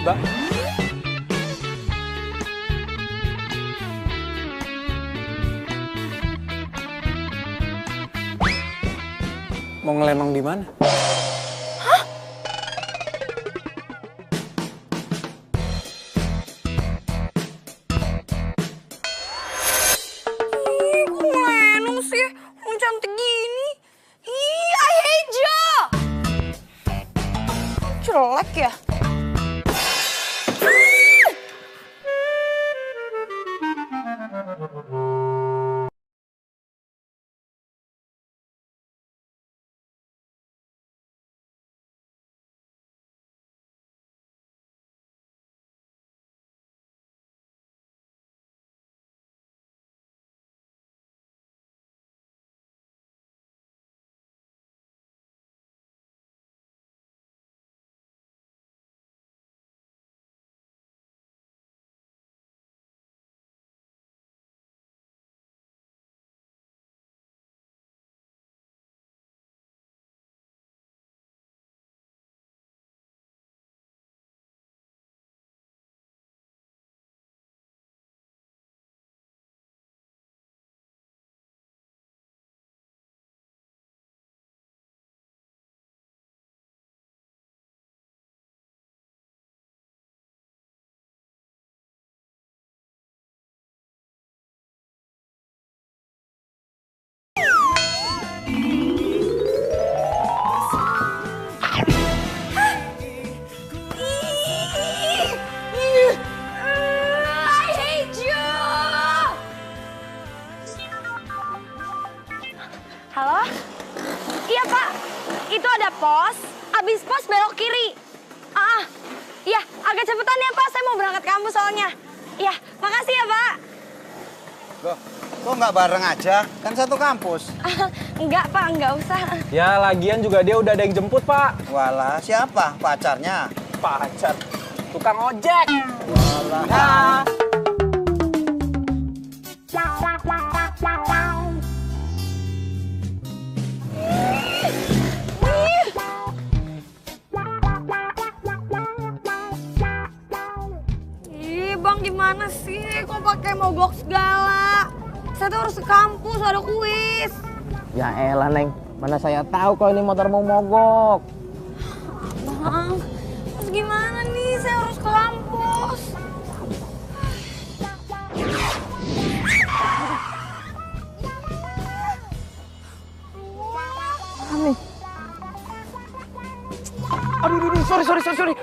Mbak. Mau ngelenong di mana? Ih, kok ngelenong sih? Orang cantik gini. Ih, I hate you. Jelek ya? I hate you. Halo? Iya, Pak. Itu ada pos. Abis pos belok kiri. Iya, agak cepetan ya, Pak. Saya mau berangkat kampus soalnya. Iya, makasih ya, Pak. Loh, kok nggak bareng aja? Kan satu kampus. Enggak, Pak. Enggak usah. Ya, lagian juga dia udah ada yang jemput, Pak. Walah, siapa? Pacarnya? Pacar. Tukang ojek. Walah. Nah. Ih, Bang, gimana sih? Kok pakai mogok segala? Saya tuh harus ke kampus, ada kuis. Ya elah, Neng. Mana saya tahu kalau ini motor mau mogok. Bang, terus gimana nih? Saya harus ke kampus. Aduh, sorry.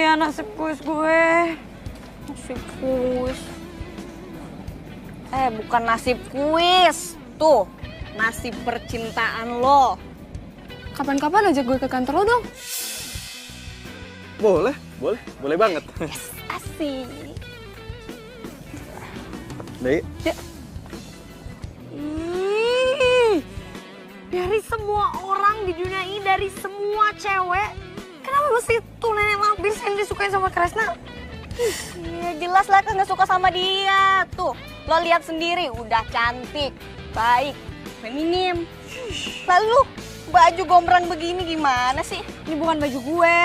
ya nasib kuis gue. Nasib kuis. Bukan nasib kuis. Tuh, nasib percintaan lo. Kapan-kapan ajak gue ke kantor lo dong. Boleh banget. Asik. Dek, Dari semua orang di dunia ini, dari semua cewek, kenapa mesti tuh nenek lampir yang disukain sama Kresna? Ya jelas lah kan gak suka sama dia. Tuh, lo lihat sendiri, udah cantik, baik, feminim. Lalu baju gombrang begini gimana sih? Ini bukan baju gue.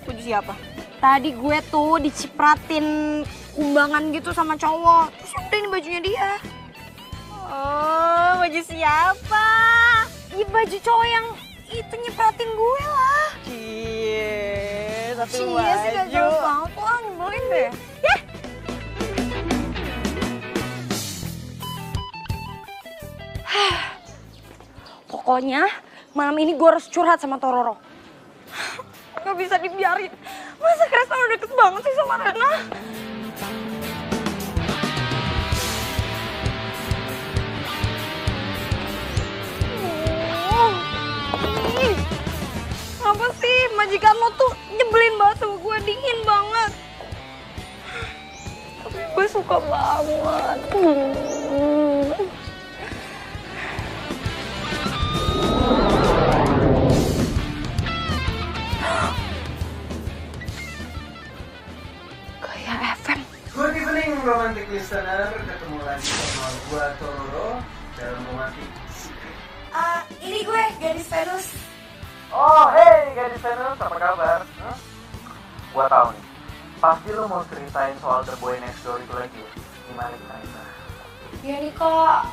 Baju siapa? Tadi gue tuh dicipratin umbangan gitu sama cowok. Terus udah ini bajunya dia. Oh, baju siapa? Ya baju cowok yang itu nyepratin gue lah. Cie, satu baju. Cie sih gak jauh banget lah, nyebelin deh. Ya. Pokoknya malam ini gue harus curhat sama Tororo. Gak bisa dibiarin. Masa Kresna udah deket banget sih sama Rena? Kenapa sih majikan lo tuh nyebelin banget sama gue, dingin banget. Tapi gue suka banget. Kayak FM. Good evening romantic listener, ketemu lagi sama gua Tororo dalam romantic. Ini gue, gadis Venus. Oh hey gadis Venus, apa kabar? Gua tahu nih, pasti lo mau ceritain soal The Boy Next Door itu lagi ya? Gimana? Ya nih kak,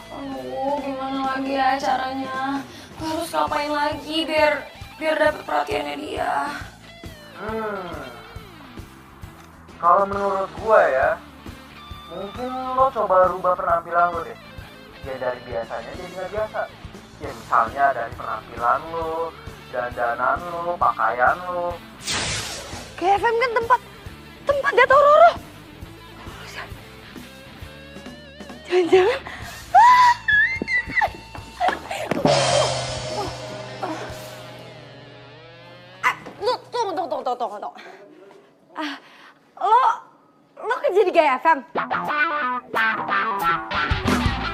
gimana lagi ya caranya? Gue harus ngapain lagi biar dapet perhatiannya dia? Kalau menurut gua ya, mungkin lo coba rubah penampilan lo deh. Ya dari biasanya jadi nggak biasa. Ya misalnya dari penampilan lo, dandanan lo, pakaian lo. Kayak FM kan tempat dia Tororo. Jangan-jangan. Tunggu. Lo kerja di Gaya FM?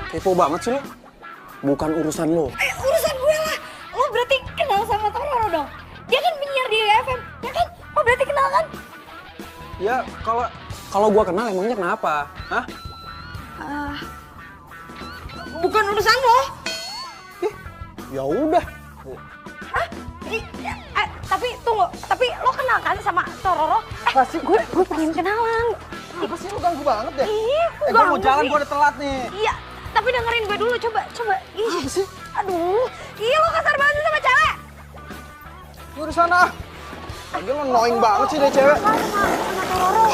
kepo banget sih lo. Bukan urusan lo. Urusan gue lah. Lo berarti kenal sama Tororo dong? Dia kan penyiar di Gaya FM, ya kan? Lo berarti kenal kan? Ya, kalau gua kenal emangnya kenapa? Hah? Bukan urusan lo. Ya udah. Hah? Tapi tunggu, tapi lo kenal kan sama Tororo? Pasti Gue pengen kenalan. apa sih lu ganggu banget deh? Iya, Gue mau jalan, gue udah telat nih. Iya, tapi dengerin gue dulu, coba. Ih, Apa sih? aduh, iya lo kasar banget sama cewek. Gue di sana. Lagi lo annoying banget sih deh cewek. Sama Tororo.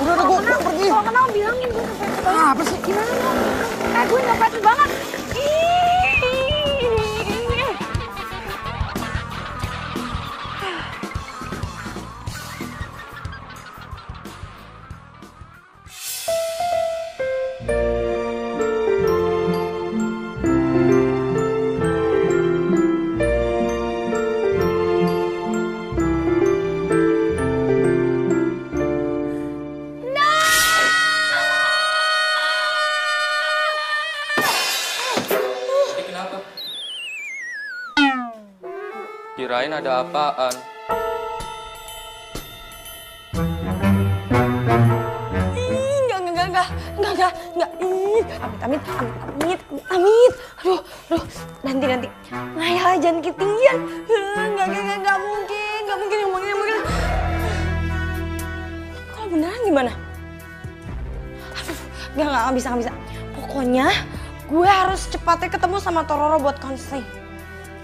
Udah, gue pergi. Kalau kenal bilangin gue sampai Apa sih? Gimana lo? Gue gak pasti banget. Ih. Kirain ada apaan. Enggak. Amit. Aduh. Nanti. Ngayal jangan ketinggian. Enggak mungkin. Kalau beneran gimana? Aduh, enggak bisa. Pokoknya gue harus cepatnya ketemu sama Tororo buat konseling.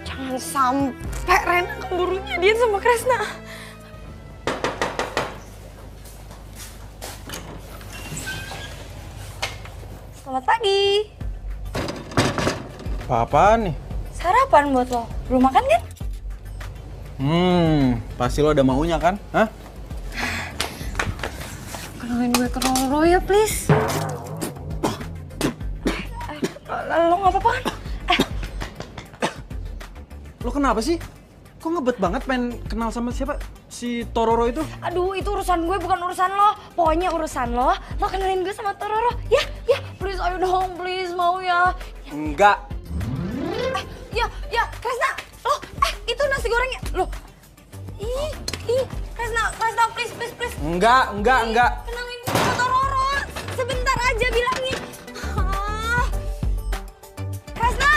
Jangan sampai Rena keburu jadian sama Kresna. Selamat pagi. Apa-apaan nih? Sarapan buat lo. Belum makan kan? Pasti lo ada maunya kan? Hah? Kenalin gue ke Roro ya, please. Lo nggak apa-apa kan? Lo kenapa sih? Kok ngebet banget pengen kenal sama siapa? Si Tororo itu? Aduh, itu urusan gue bukan urusan lo. Pokoknya urusan lo kenalin gue sama Tororo. Ya, please ayo dong, please mau ya. Enggak. Ya, Kresna, lo, itu nasi gorengnya, lo. Kresna, please. Enggak. Kenalin gue sama Tororo, sebentar aja bilangin. Kresna.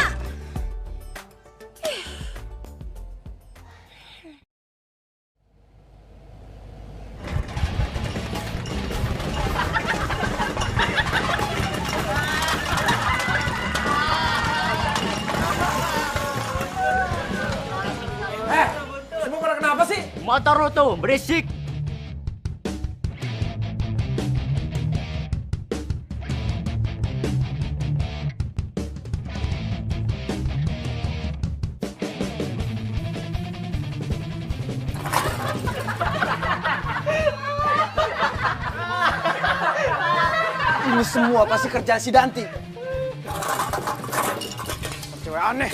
Semua pada kenapa sih? Motor lu tuh berisik. Ini semua pasti kerjaan si Danti. Cewek aneh.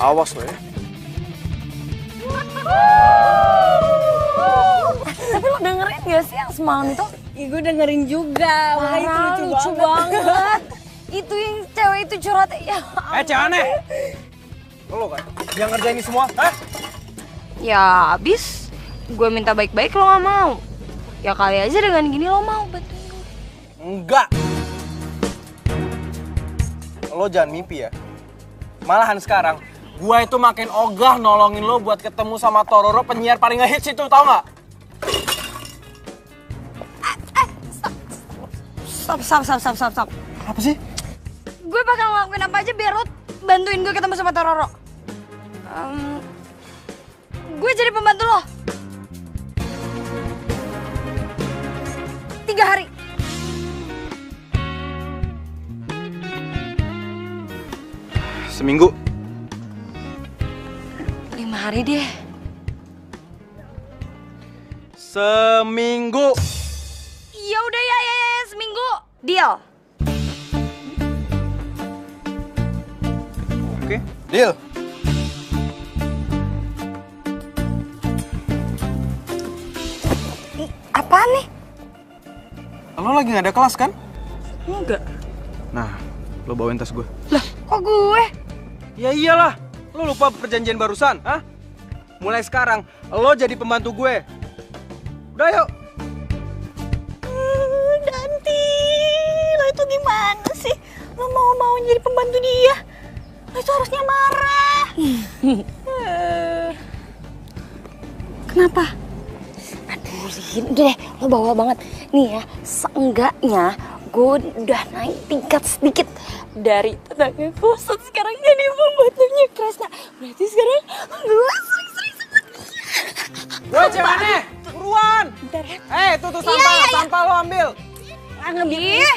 Awas lo ya. Tapi lo dengerin gak sih yang semalam itu? Iya, gue dengerin juga. Makanya itu Parah, lucu banget. banget. Itu yang cewek itu curhat. Ya, Cewek aneh. Lo kan yang ngerjain ini semua, hah? ya abis gue minta baik-baik lo gak mau. Ya kali aja dengan gini lo mau bantuin gue. Enggak. Lo jangan mimpi ya. Malahan sekarang, gue itu makin ogah nolongin lo buat ketemu sama Tororo, penyiar paling ngehits itu, tau nggak? Stop. Apa sih? Gue bakal ngelakuin apa aja biar lo bantuin gue ketemu sama Tororo. Gue jadi pembantu lo. 3 hari. Seminggu. 5 hari deh. Seminggu. Ya udah ya, seminggu. Deal. Oke. Deal. Apaan nih? Lo lagi nggak ada kelas kan? Enggak. Nah, lo bawain tas gue. Lah, kok gue? Ya iyalah, lo lupa perjanjian barusan, hah? Mulai sekarang, lo jadi pembantu gue. Udah yuk. Danti, lo itu gimana sih? Lo mau jadi pembantu dia? Lo itu harusnya marah. Kenapa? Aduh, Rin, udah deh, lo bawa banget. Nih ya, seenggaknya gue udah naik tingkat sedikit. Dari tetangga kosan sekarang jadi pembantunya Kresna. Berarti sekarang gue sering-sering sama dia. Woi, cewek aneh, buruan. Bentar ya. Tuh sampah, sampah lo ambil. Ih,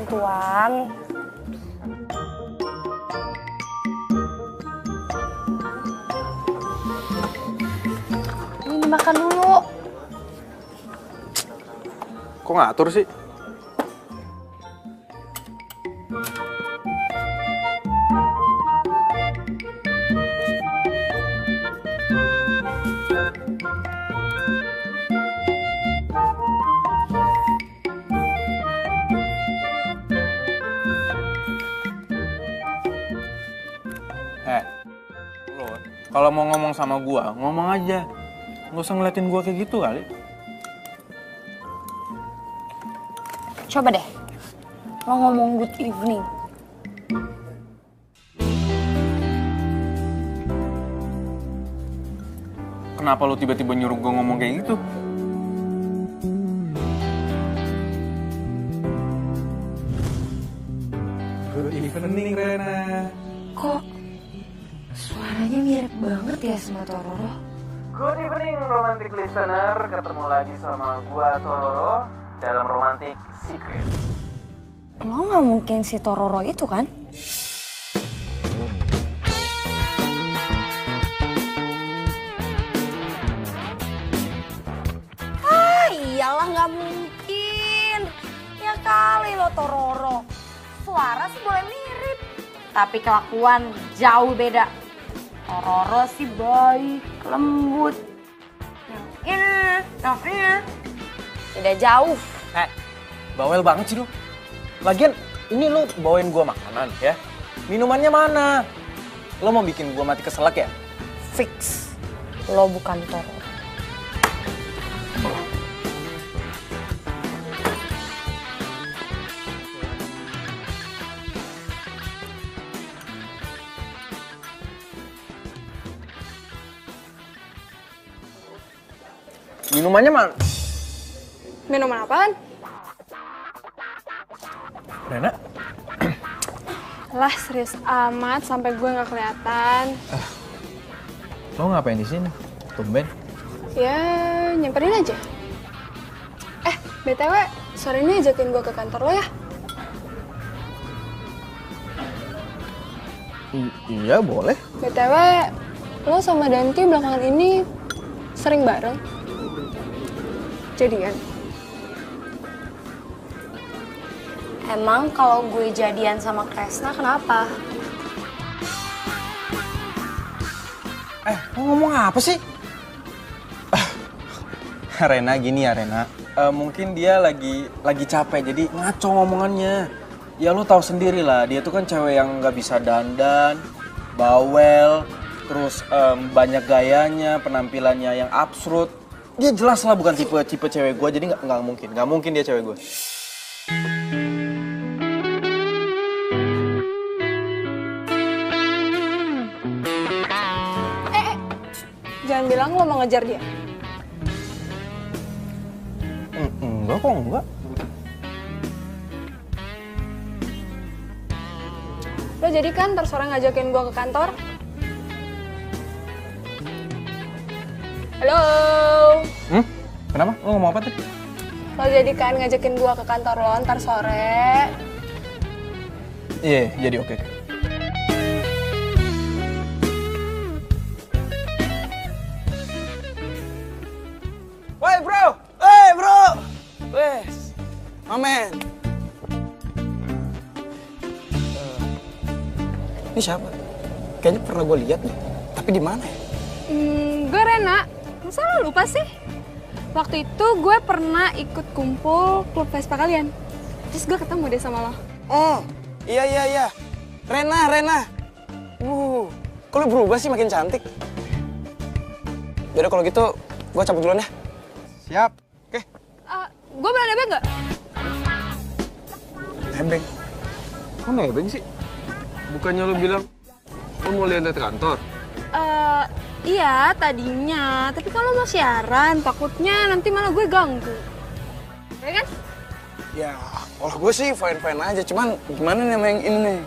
Tuan. Ini makan dulu. Kok ngatur sih? Lo kalau mau ngomong sama gua, ngomong aja. Nggak usah ngeliatin gua kayak gitu kali. Coba deh, lo ngomong good evening. Kenapa lo tiba-tiba nyuruh gua ngomong kayak gitu? Good evening, Rena. Kok suaranya mirip banget ya sama Tororo? Good evening romantic listener, ketemu lagi sama gua Tororo dalam Romantic Secret. Lo nggak mungkin si Tororo itu kan? Iyalah nggak mungkin. Ya kali lo Tororo. Suara sih boleh mirip, tapi kelakuan jauh beda. Tororo sih baik, lembut. Yang ini, beda jauh. Bawel banget sih lu. Lagian, ini lu bawain gua makanan ya. Minumannya mana? Lo mau bikin gua mati keselak ya? Fix, lo bukan Tororo. Minumannya mana? Minuman apaan? Rena? Lah serius amat sampai gue nggak kelihatan. Lo ngapain di sini? Tumben. Ya nyamperin aja. BTW sore ini ajakin gue ke kantor lo ya. Iya boleh. BTW lo sama Danti belakangan ini sering bareng. Jadian. Emang kalau gue jadian sama Kresna kenapa? Lo ngomong apa sih? Rena gini ya Rena. Mungkin dia lagi capek jadi ngaco ngomongannya. Ya lo tahu sendiri lah, dia tuh kan cewek yang nggak bisa dandan, bawel, terus banyak gayanya, penampilannya yang absurd. Dia jelas lah bukan tipe cewek gue, jadi nggak mungkin dia cewek gue. Jangan bilang lo mau ngejar dia. Enggak kok, enggak. Lo jadi kan ntar sore ngajakin gue ke kantor? Halo? Kenapa? Lo ngomong apa tuh? Lo jadi kan ngajakin gue ke kantor lo ntar sore? Iya, jadi oke. Woi bro! Woi bro! Wes, mamen. Ini siapa? Kayaknya pernah gue lihat nih. Tapi di mana ya? Gue Rena. Masa lo lupa sih? Waktu itu gue pernah ikut kumpul klub Vespa kalian. Terus gue ketemu deh sama lo. Oh, iya. Rena. Kok lo berubah sih makin cantik? Yaudah kalau gitu, gue cabut duluan ya. Siap. Oke. Gue boleh nebeng nggak? Nebeng. Kok nebeng sih? Bukannya lo bilang lo mau lihat kantor? Iya tadinya, tapi kalau mau siaran takutnya nanti malah gue ganggu. Ya kan? Ya, kalau gue sih fine-fine aja, cuman gimana nih sama yang ini nih?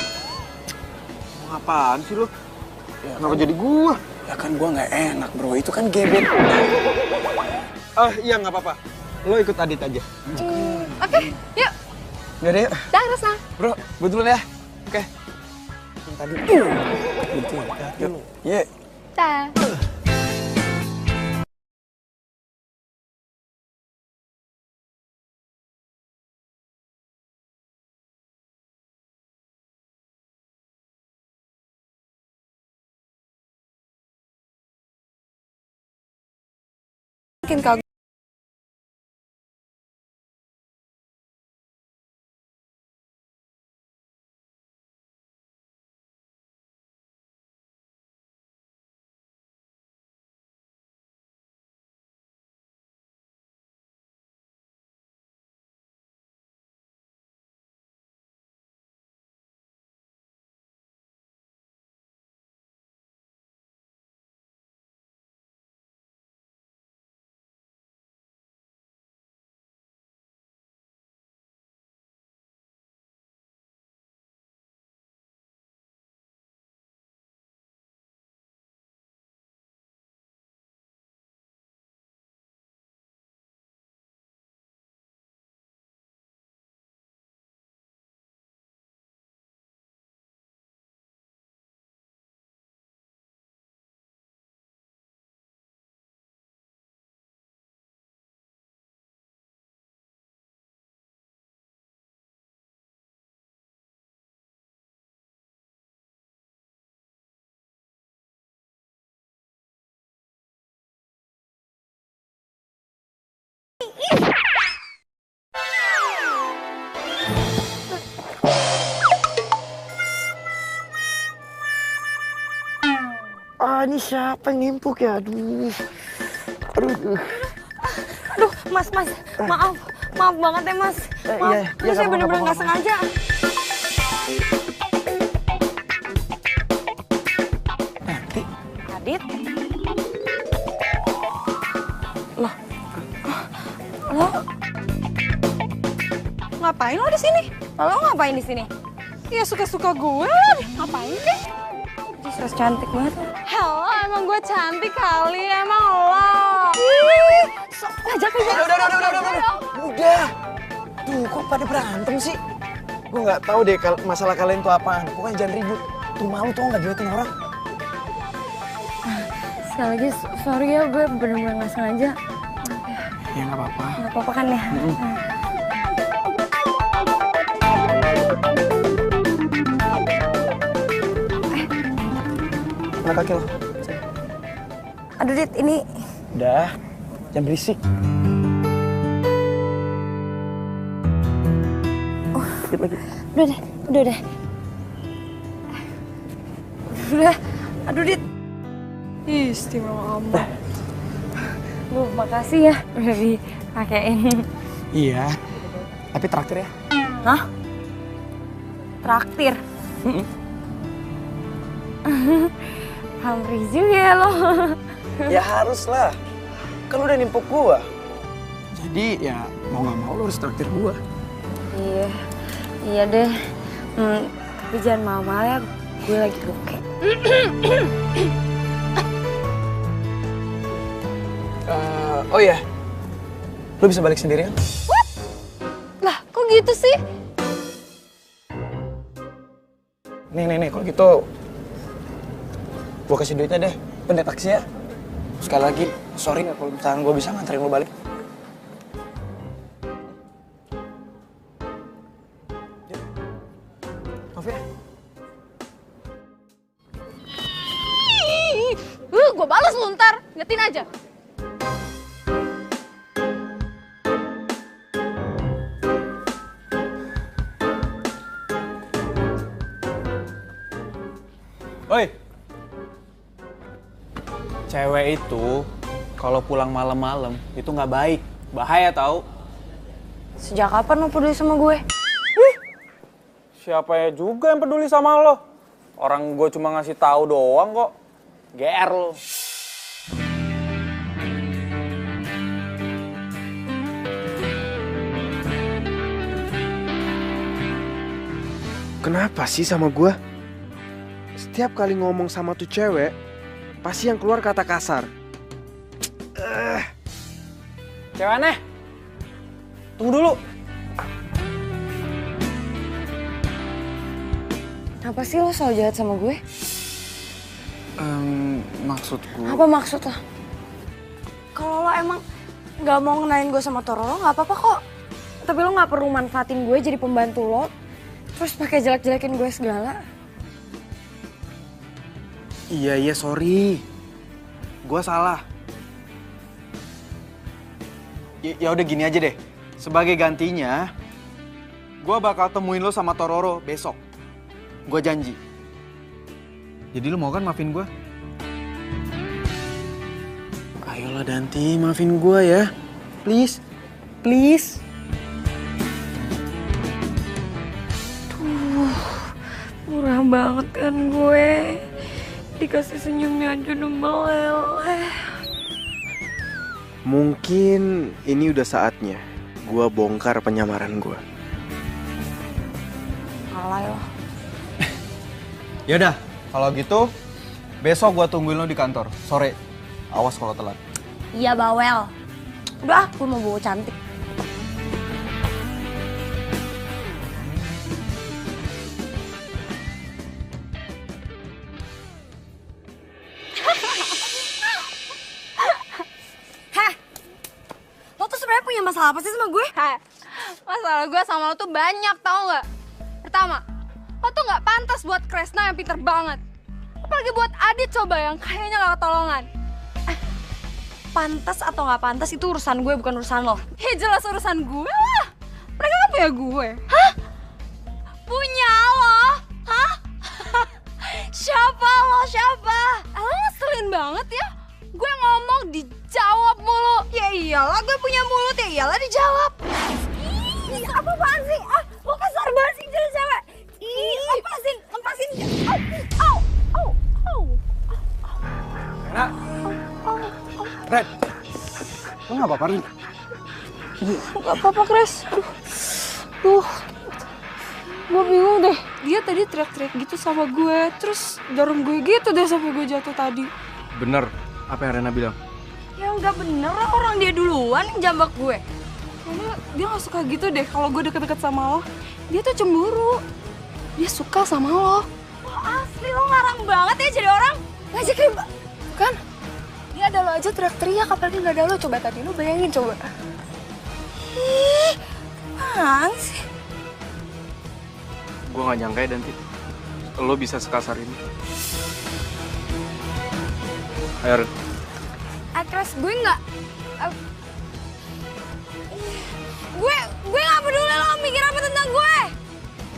Apaan sih lo? Ya, Kenapa jadi gua? Ya kan gue nggak enak bro, itu kan gebet. Iya nggak apa-apa. Lo ikut Adit aja. Oke, yuk. Nggak deh. Dah, Resna. Bro, gue duluan ya. Oke. Yang tadi. Gitu ya. Yuk. Ye. Dah. Mungkin kau Ini siapa yang nimpuk ya? Aduh. Aduh. Aduh, Mas, maaf banget ya, Mas. Maaf, iya, saya bener-bener nggak sengaja. Adit? Lo ngapain lo di sini? Lo ngapain di sini? Ya suka-suka gue. Ngapain sih? Terus cantik banget. Halo, emang gue cantik kali, emang lo. Ngajak. Udah. Tuh, kok pada berantem sih? Gue nggak tahu deh masalah kalian tuh apaan. Pokoknya jangan ribut. Tuh malu tuh nggak diliatin orang. Sekali lagi, sorry ya, gue bener-bener nggak sengaja. Ya nggak apa-apa. Nggak apa-apa kan ya? Mana kaki lo? Aduh, Dit, ini... Udah, jangan berisik. Dikit lagi. Udah deh. Udah, aduh, Dit. Istimewa amat. Duh, makasih ya udah dipakein. Iya, tapi traktir ya. Hah? Traktir? Pamrih juga ya lo. Ya harus lah. Kan udah nimpuk gua. Jadi ya mau nggak mau lo harus traktir gua. Iya deh. Tapi jangan mahal-mahal ya, gue lagi bokeh. Oh iya, lo bisa balik sendirian? What? Lah, kok gitu sih? Nih, kalau gitu gua kasih duitnya deh, pendek taksi ya. Sekali lagi, sorry nggak kalau misalnya gua bisa nganterin lo balik. Maaf ya. Gue balas lu ntar, ngetin aja. Oi, cewek itu kalau pulang malam-malam itu nggak baik, bahaya tau. Sejak kapan lo peduli sama gue? Siapa ya juga yang peduli sama lo? Orang gue cuma ngasih tahu doang kok. GR lo. Kenapa sih sama gue? Setiap kali ngomong sama tuh cewek, pasti yang keluar kata kasar. Cewek aneh, tunggu dulu. Kenapa sih lo selalu jahat sama gue? Maksudku... Apa maksud lo? Kalau lo emang gak mau ngenalin gue sama Tororo gak apa-apa kok. Tapi lo gak perlu manfaatin gue jadi pembantu lo. Terus pakai jelek-jelekin gue segala. Iya, sorry. Gue salah. Ya udah gini aja deh. Sebagai gantinya, gue bakal temuin lo sama Tororo besok. Gue janji. Jadi lo mau kan maafin gue? Ayolah Danti, maafin gue ya. Please. Please. Murah banget kan gue. Dikasih senyumnya aja udah meleleh. Mungkin ini udah saatnya gue bongkar penyamaran gue. Alay lo. Yaudah, kalau gitu besok gue tungguin lo di kantor, sore. Awas kalau telat. Iya bawel. Udah, gue mau bawa cantik. Heh, lo tuh sebenarnya punya masalah apa sih sama gue? Masalah gue sama lo tuh banyak, tau gak? Pertama, lo tuh gak pantas buat Kresna yang pinter banget. Apalagi buat Adit coba yang kayaknya gak ketolongan. Pantas atau nggak pantas itu urusan gue, bukan urusan lo. Ya jelas urusan gue lah. Mereka kan punya gue. Hah? Punya lo? Hah? Siapa lo? Siapa? Lo ngeselin banget ya. Gue ngomong dijawab mulu. Ya iyalah gue punya mulut, ya iyalah dijawab. Ih, apaan sih? Ah, lo kasar banget sih jadi cewek. Ih, lepasin. Rena. Red. Lo gak apa-apa, Rin? Gak apa-apa, Kres. Duh. Gue bingung deh. Dia tadi teriak-teriak gitu sama gue. Terus dorong gue gitu deh sampai gue jatuh tadi. Bener, apa yang Rena bilang? Ya nggak bener lah, orang dia duluan yang jambak gue. Karena dia gak suka gitu deh kalau gue deket-deket sama lo. Dia tuh cemburu. Dia suka sama lo. Lo asli, lo ngarang banget ya jadi orang. Ngajak ribet. Kan? Ini ada lo aja teriak-teriak, apalagi gak ada lo. Coba tadi lo bayangin coba. Ih, apaan sih? Gue gak nyangka ya, Danti. Lo bisa sekasar ini. Ayo, Ren. Kres, gue nggak... Gue nggak peduli lo mikir apa tentang gue.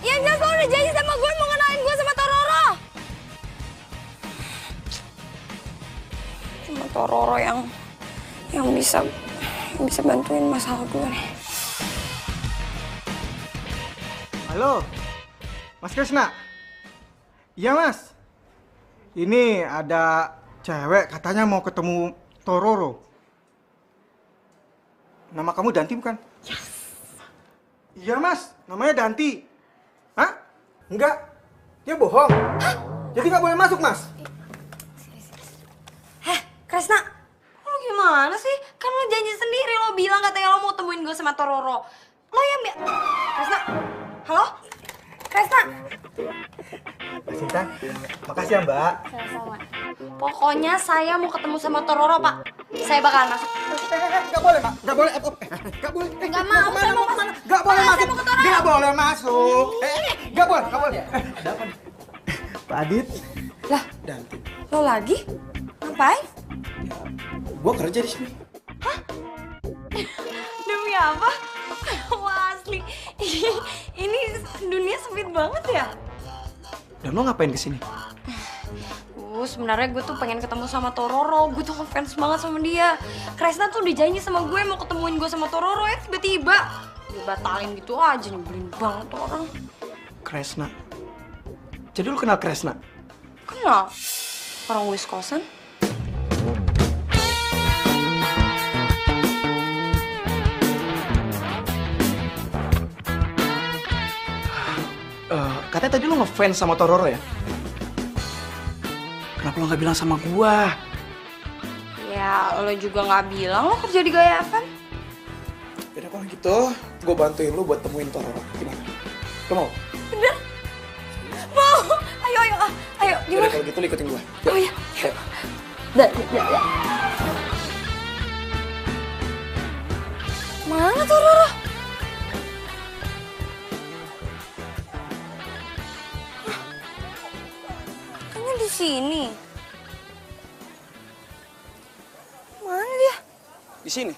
Yang jelas lo udah janji sama gue mau ngenalin gue sama Tororo. Cuma Tororo yang bisa bantuin masalah gue nih. Halo, Mas Kresna. Iya Mas, ini ada cewek katanya mau ketemu Tororo. Nama kamu Danti bukan? Yes. Iya Mas, namanya Danti. Hah? Enggak, dia bohong. Hah? Jadi nggak boleh masuk Mas. Kresna, lo gimana sih? Kan lo janji sendiri, lo bilang katanya lo mau temuin gue sama Tororo. Lo yang Kresna, halo? Kresna? Mbak Sinta, makasih ya Mbak. Sama-sama. Pokoknya saya mau ketemu sama Tororo, Pak. Saya bakalan masuk. Nggak boleh, Mak. Nggak boleh. Nggak boleh. Nggak mau, saya mau masuk. Nggak boleh Pak, masuk. saya mau ke Tororo. Nggak boleh masuk. Nggak boleh, nggak boleh. Ada apa nih? Pak Adit. Lah, Danti. lo lagi? Ngapain? Gua kerja di sini. Demi apa? Wah, asli. Ini dunia sempit banget ya. Dan lo ngapain kesini? Sebenarnya gue tuh pengen ketemu sama Tororo. Gue tuh ngefans banget sama dia. Kresna tuh udah janji sama gue mau ketemuin gue sama Tororo ya tiba-tiba dibatalin gitu aja, nyebelin banget tuh orang. Kresna. Jadi lo kenal Kresna? Kenal? Orang Wisconsin. Katanya tadi lo ngefans sama Tororo ya? Kenapa lo nggak bilang sama gua? Ya, lo juga nggak bilang lo kerja di Gaya Evan. Yaudah kalau gitu, gua bantuin lo buat temuin Tororo. Gimana? Lo mau? Bener? Mau? kalau gitu lu ikutin gue. Oh iya. Ayo. Dah. Mana tuh Roro? Kayaknya di sini. Mana dia? Di sini.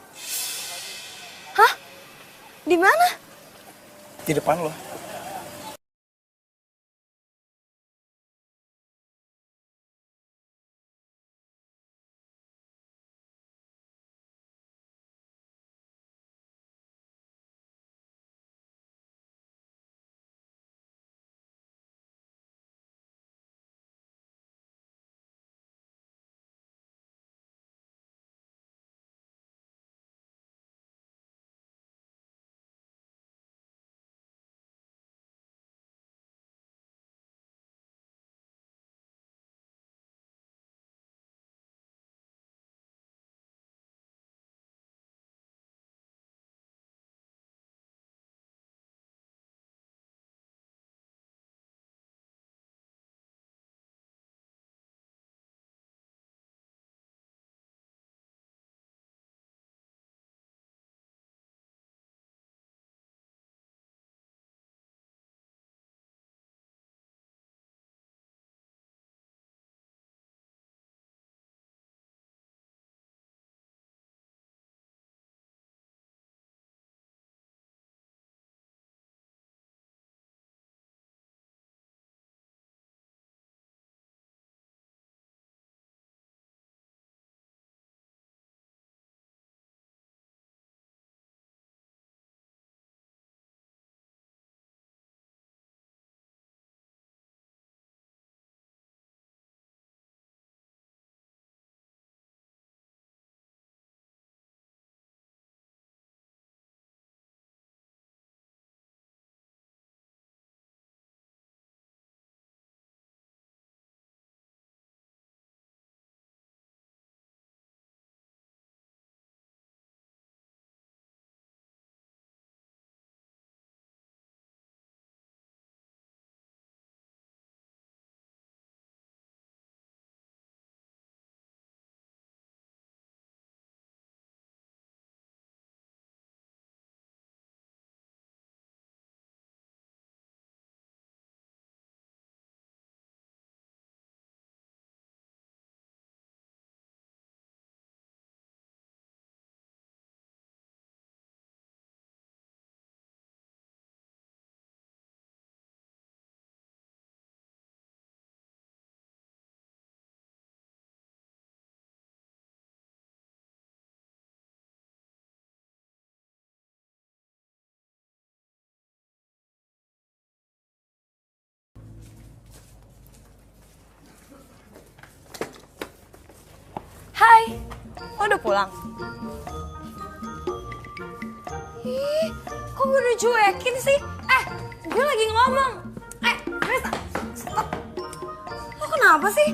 Hah? Di mana? Di depan lo. Hai, lo udah pulang? Ih, kok gue udah cuekin sih? Gue lagi ngomong. Reza, stop. Lo kenapa sih?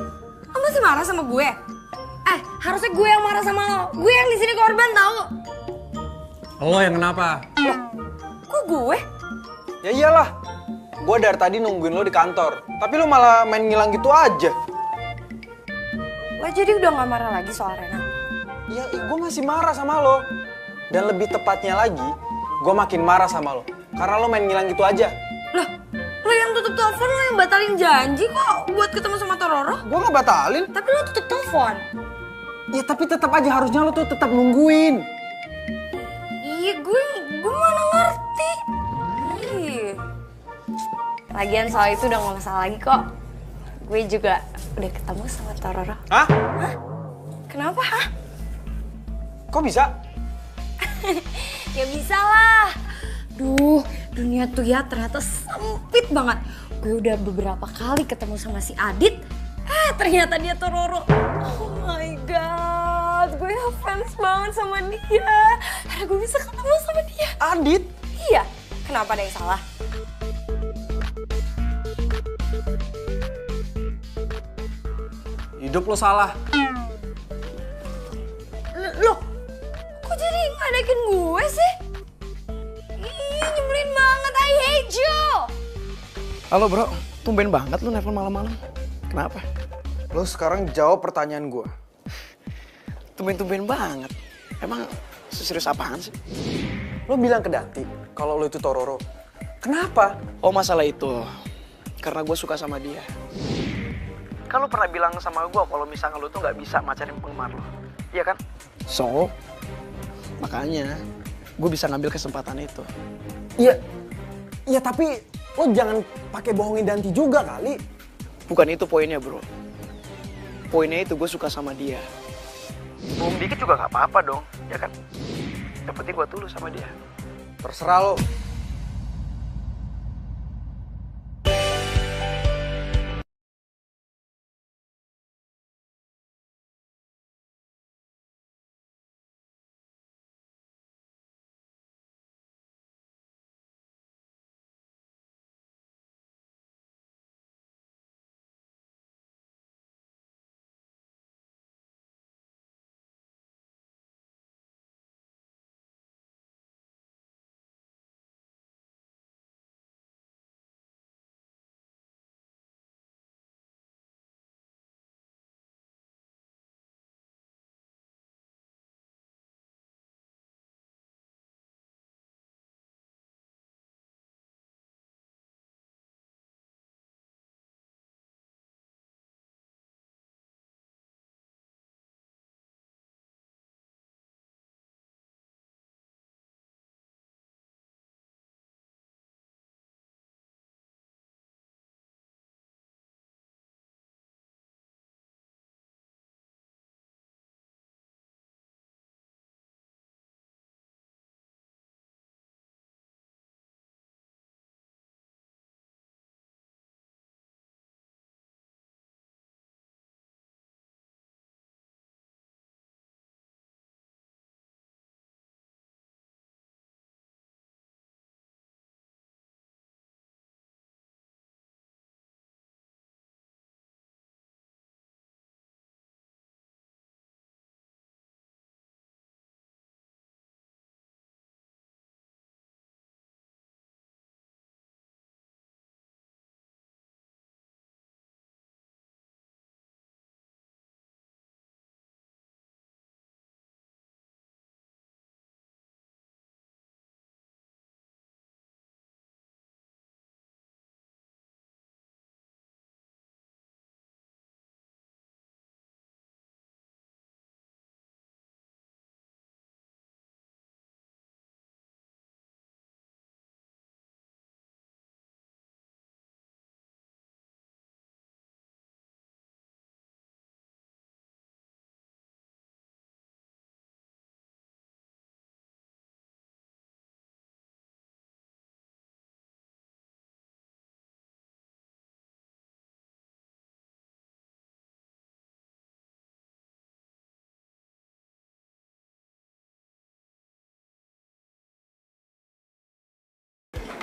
Lo masih marah sama gue? Harusnya gue yang marah sama lo. Gue yang di sini korban tau. Lo yang kenapa? Loh, kok gue? Ya iyalah. Gue dari tadi nungguin lo di kantor. Tapi lo malah main ngilang gitu aja. Lo jadi udah gak marah lagi soal Rena? Ya, gue masih marah sama lo. Dan lebih tepatnya lagi, gue makin marah sama lo. Karena lo main ngilang gitu aja. Lah, lo yang tutup telepon, lo yang batalin janji kok buat ketemu sama Tororo. Gue gak batalin. Tapi lo tutup telepon. Ya tapi tetap aja harusnya lo tuh tetap nungguin. Iya, gue mana ngerti. Ih. Lagian soal itu udah gak masalah lagi kok. Gue juga udah ketemu sama Tororo. Hah? Kenapa, hah? Kok bisa? Ya bisa lah. Duh, dunia tuh ya ternyata sempit banget. Gue udah beberapa kali ketemu sama si Adit. Ternyata dia Tororo. Oh my god, gue fans banget sama dia. Karena gue bisa ketemu sama dia. Adit? Iya, kenapa ada yang salah? Hidup lo salah. Loh, kok jadi ngadekin gue sih? Ih, nyebelin banget, I hate you. Halo bro, tumben banget lu nelfon malam-malam. Kenapa? Lo sekarang jawab pertanyaan gue. Tumben-tumben banget. Emang serius apaan sih? Lo bilang ke Danti kalau lo itu Tororo. Kenapa? Oh masalah itu. Karena gue suka sama dia. Kan lo pernah bilang sama gue kalau misalnya lo tuh gak bisa macarin penggemar lo. Iya kan? So, makanya gue bisa ngambil kesempatan itu. Iya, iya tapi lo jangan pakai bohongin Danti juga kali. Bukan itu poinnya bro. Poinnya itu gue suka sama dia. Bohong dikit juga gak apa-apa dong, ya kan? Yang penting gue tulus sama dia. Terserah lo.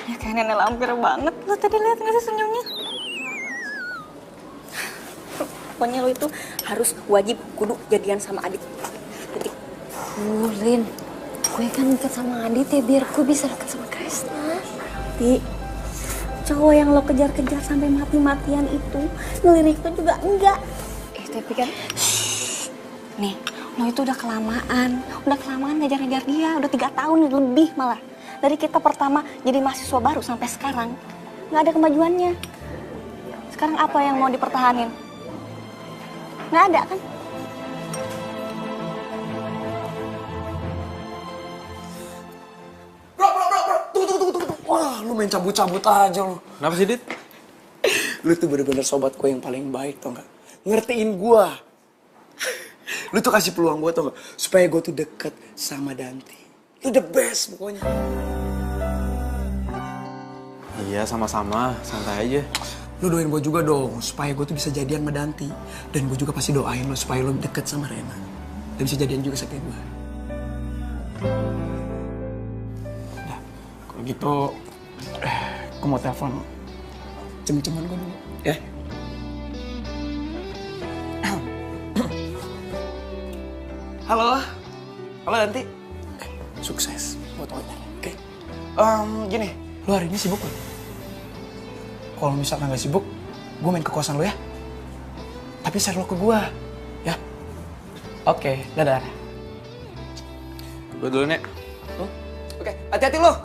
Ya kayak nenek lampir banget. Lo tadi lihat nggak sih senyumnya? Pokoknya lo itu harus wajib kudu jadian sama Adit. Titik. Lin, gue kan deket sama Adit ya biar gue bisa deket sama Krisna. Ti, cowok yang lo kejar-kejar sampai mati-matian itu, ngelirik tuh juga enggak. Tapi kan, nih, lo itu udah kelamaan ngejar-ngejar dia, udah 3 tahun lebih malah. Dari kita pertama jadi mahasiswa baru sampai sekarang, nggak ada kemajuannya. Sekarang apa yang mau dipertahanin? Nggak ada kan? Bro. Tunggu. Wah, lu main cabut-cabut aja lu. Kenapa sih, Dit? Lu tuh bener-bener sobat gue yang paling baik, tau gak? Ngertiin gue. Lu tuh kasih peluang gue, tau gak? Supaya gue tuh deket sama Danti. Lu the best pokoknya. Iya, sama-sama. Santai aja. Lu doain gue juga dong, supaya gue tuh bisa jadian sama Danti. Dan gue juga pasti doain lo supaya lo deket sama Rena. Dan bisa jadian juga sama gue. Nah, kalau gitu, gue mau telepon cem-ceman gue dulu, ya? Halo? Halo Danti? Sukses buat Onya, oke? Gini, lu hari ini sibuk gak? Kalau misalkan gak sibuk, gue main ke kosan lu ya. Tapi share lo ke gue, ya? Oke, dadah. Gue dulu, Nek. Oke, hati-hati lo.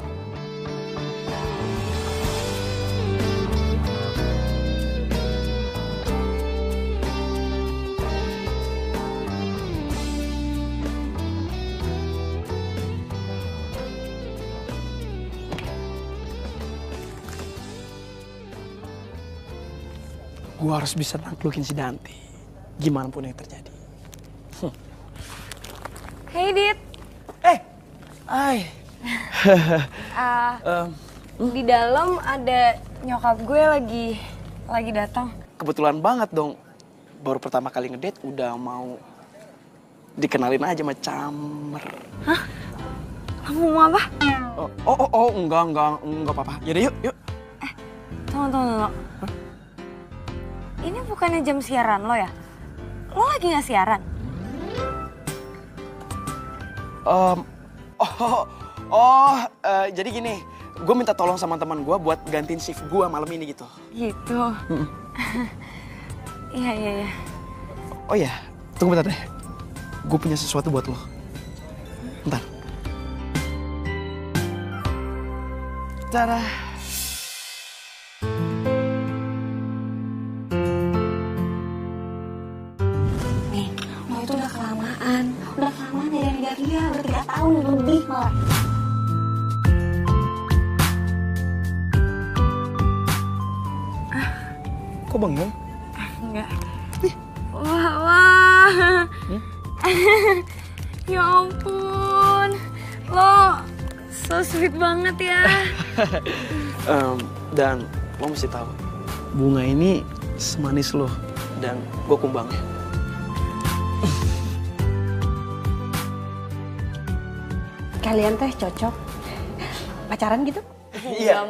Gue harus bisa naklukin si Dante, gimana pun yang terjadi. Hey Dit, Hai. di dalam ada nyokap gue lagi datang. Kebetulan banget dong, baru pertama kali ngedate udah mau dikenalin aja sama Camer. Hah? Kamu mau apa? Enggak apa-apa. Yaudah yuk. Tunggu. Ini bukannya jam siaran lo ya? Lo lagi nggak siaran? Jadi gini, gue minta tolong sama teman gue buat gantiin shift gue malam ini gitu. Gitu. Iya. Oh ya, tunggu bentar deh. Gue punya sesuatu buat lo. Bentar. Tada. Nih, lo itu udah kelamaan dari dia, udah 3 tahun lebih malah. Kok bengong? Enggak. Wah. Ya ampun, lo so sweet banget ya. Dan lo mesti tahu, bunga ini semanis lo dan gue kumbangnya. Kalian teh cocok pacaran gitu? Iya.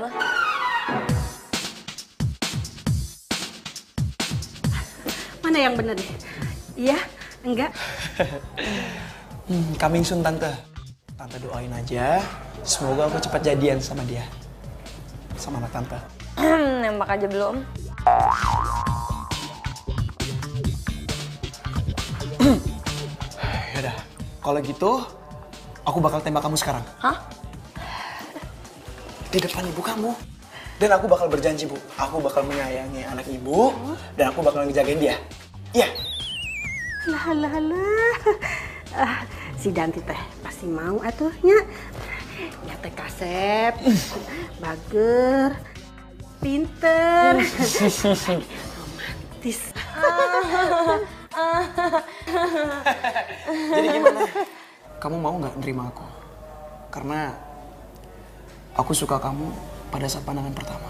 Mana yang bener deh? Iya, enggak? Coming soon tante. Tante doain aja, semoga aku cepat jadian sama dia. Sama anak tante. Nembak aja belum? Yaudah, kalau gitu aku bakal tembak kamu sekarang. Hah? Di depan ibu kamu. Dan aku bakal berjanji, Bu. Aku bakal menyayangi anak ibu dan aku bakal ngejagain dia. Iya. Lah. Si Danti teh pasti mau atuhnya. Ya teh kasep, bager, pinter, romantis. Jadi gimana? Kamu mau nggak nerima aku? Karena aku suka kamu pada saat pandangan pertama.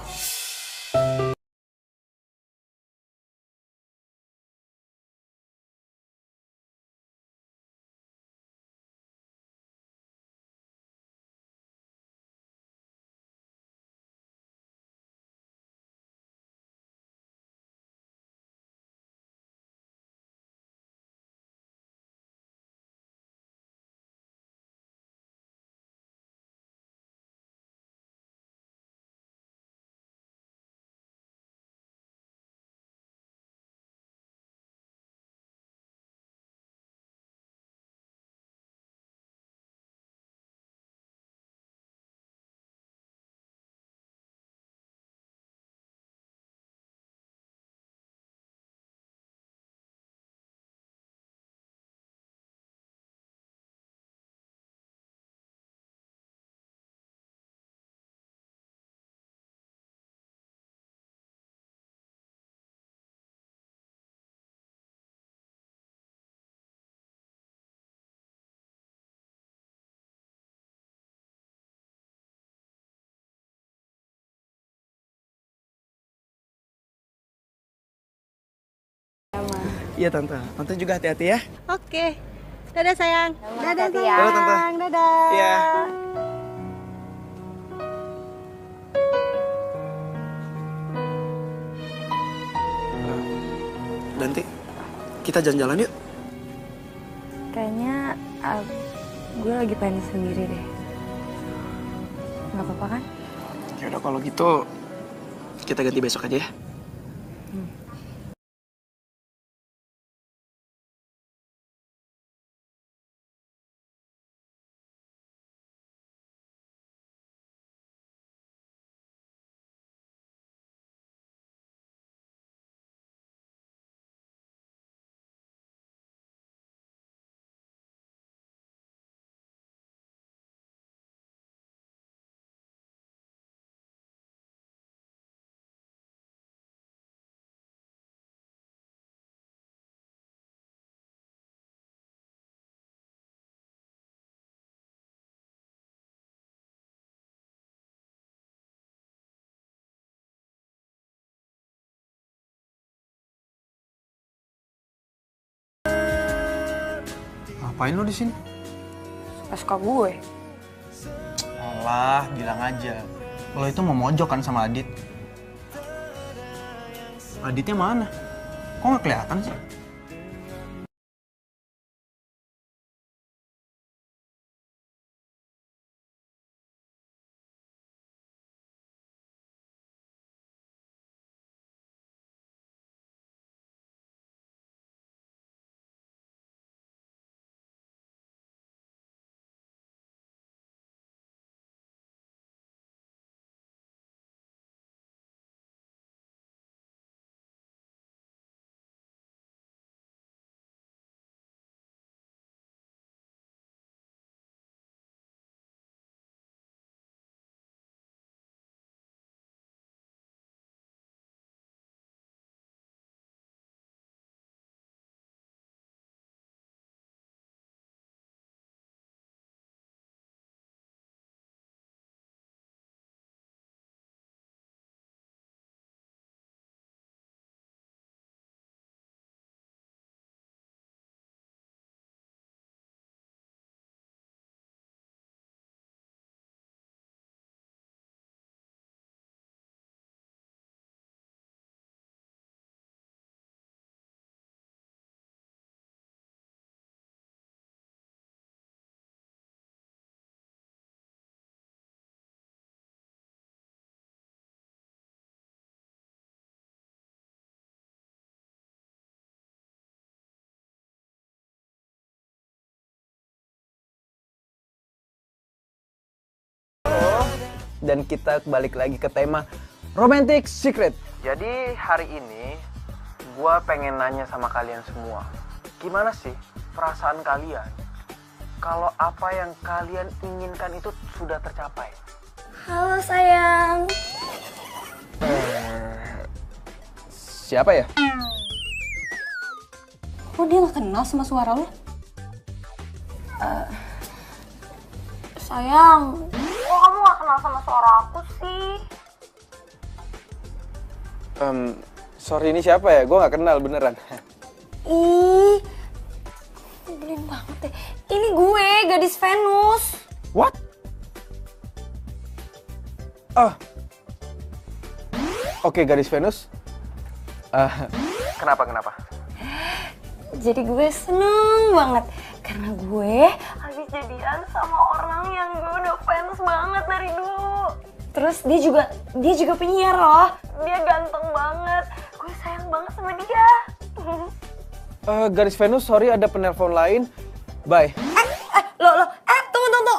Iya tante, tante juga hati-hati ya. Oke. Dadah sayang. Dadah hati-hati sayang. ya. Dadah, Tante. Dadah. Iya. Nanti kita jalan-jalan yuk. Kayaknya gue lagi pengen sendiri deh. Gak apa-apa kan? Ya udah kalau gitu kita ganti besok aja ya. Ngapain lo di sini? Suka-suka gue. Alah, bilang aja. Lo itu mau mojok kan sama Adit? Aditnya mana? Kok nggak kelihatan sih? Dan kita balik lagi ke tema Romantic Secret. Jadi hari ini gue pengen nanya sama kalian semua, gimana sih perasaan kalian kalau apa yang kalian inginkan itu sudah tercapai? Halo sayang. Siapa ya? Kok dia gak kenal sama suara lo? Sayang, kok kamu gak kenal sama suara aku sih? Sorry, ini siapa ya? Gue gak kenal beneran. Ih, nyebelin banget deh. Ini gue, gadis Venus. What? Oh. Oke, gadis Venus. Kenapa? Jadi gue seneng banget karena gue habis jadian sama orang yang gue udah fans banget dari dulu. Terus dia juga penyiar loh. Dia ganteng banget. Gue sayang banget sama dia. Gadis Venus, sorry ada penelpon lain. Bye. Tunggu.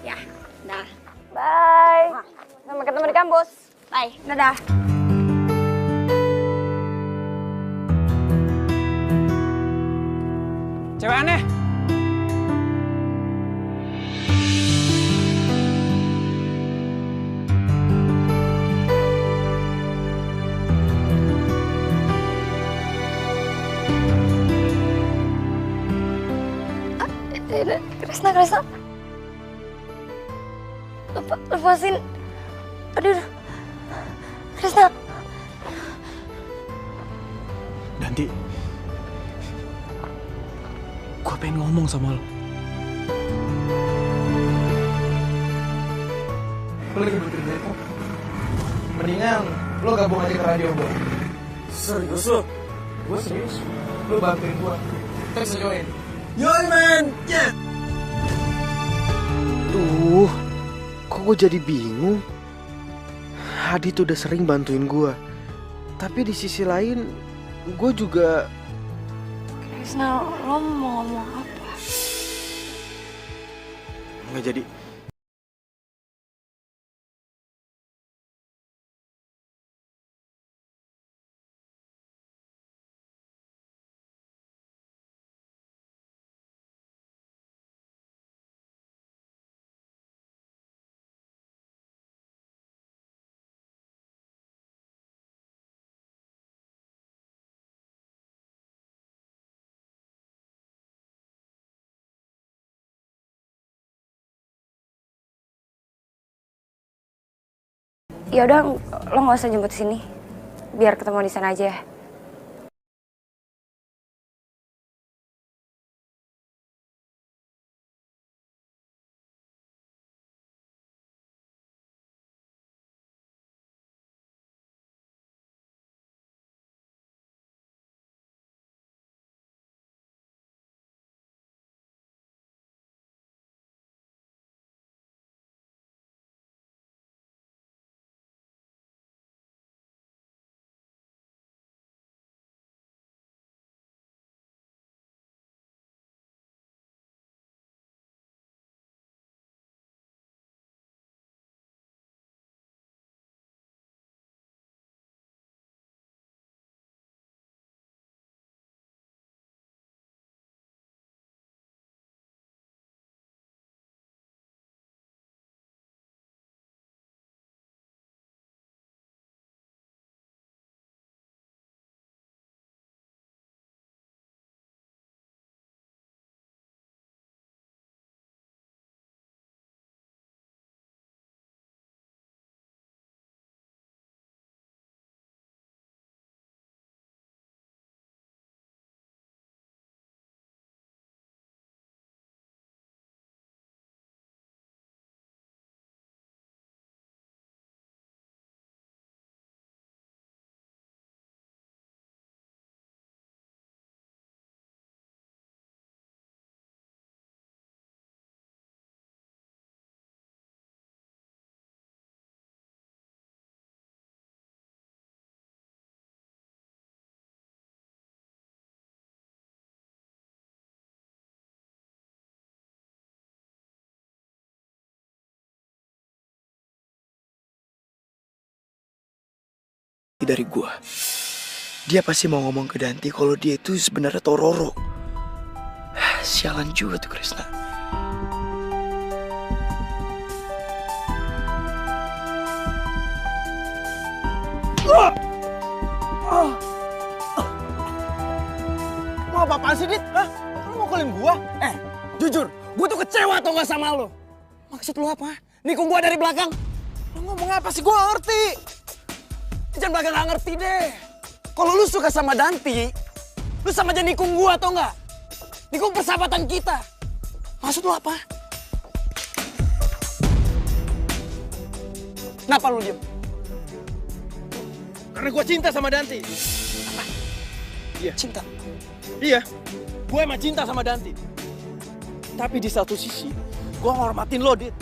Ya, dah. Bye. Sampai ketemu di kampus. Bye. Dadah. Cewek aneh. Krisna. Lepasin. Aduh. Krisna. Danti. Gue pengen ngomong sama lo. Gue lagi berkerja kok. Mendingan lo gabung aja ke radio gue. Serius lo? Gue serius. Lo bantuin gue. Kita bisa join. Join man! Yeah! Tuh, kok gue jadi bingung? Hadi tuh udah sering bantuin gue. Tapi di sisi lain, gue juga... Krisna, lo mau ngomong apa? Nggak jadi. Ya udah, lo nggak usah jemput sini. Biar ketemu di sana aja ya. Dari gua, dia pasti mau ngomong ke Danti kalau dia itu sebenarnya Tororo. Sialan juga tuh Krisna. Mau apa-apaan sih, Dit? Hah? Lu mukulin gua? Jujur, gua tuh kecewa tau gak sama lu. Maksud lu apa? Nikung gua dari belakang? Lu ngomong apa sih? Gua gak ngerti. Jangan bakal gak ngerti deh. Kalau lu suka sama Danti, lu sama aja nikung gua atau enggak? Nikung persahabatan kita. Maksud lu apa? Kenapa lu diem? Karena gua cinta sama Danti. Apa? Iya. Cinta? Iya. Gue emang cinta sama Danti. Tapi di satu sisi, gue ngormatin lo, Dit.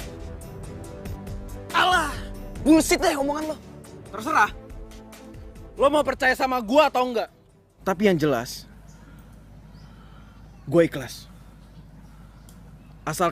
Alah, bullshit deh omongan lo. Terserah. Lo mau percaya sama gue atau enggak? Tapi yang jelas, gue ikhlas. Asal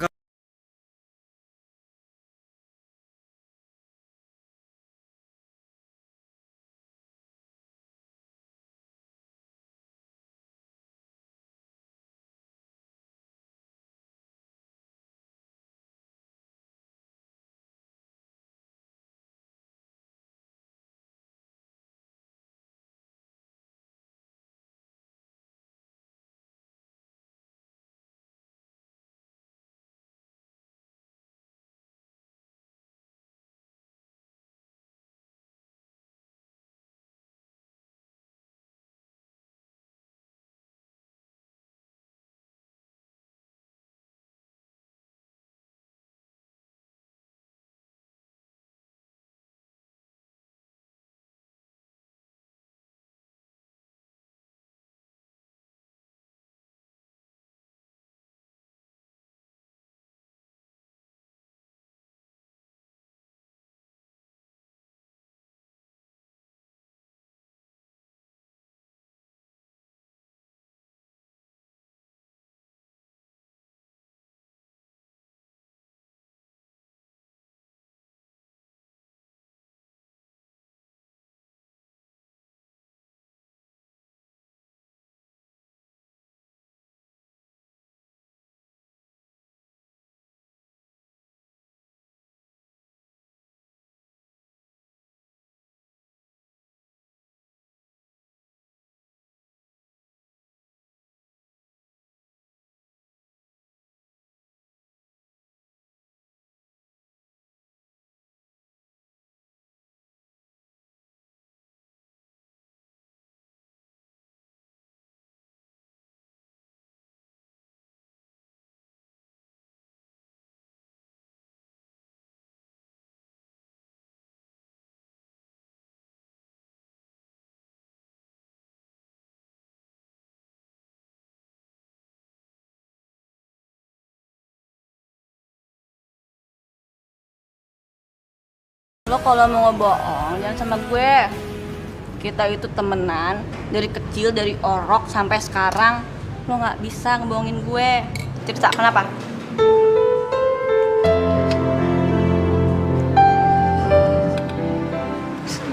Lo kalau mau ngebohong jangan sama gue. Kita itu temenan dari kecil, dari orok sampai sekarang. Lo nggak bisa ngebohongin gue. Cerita kenapa?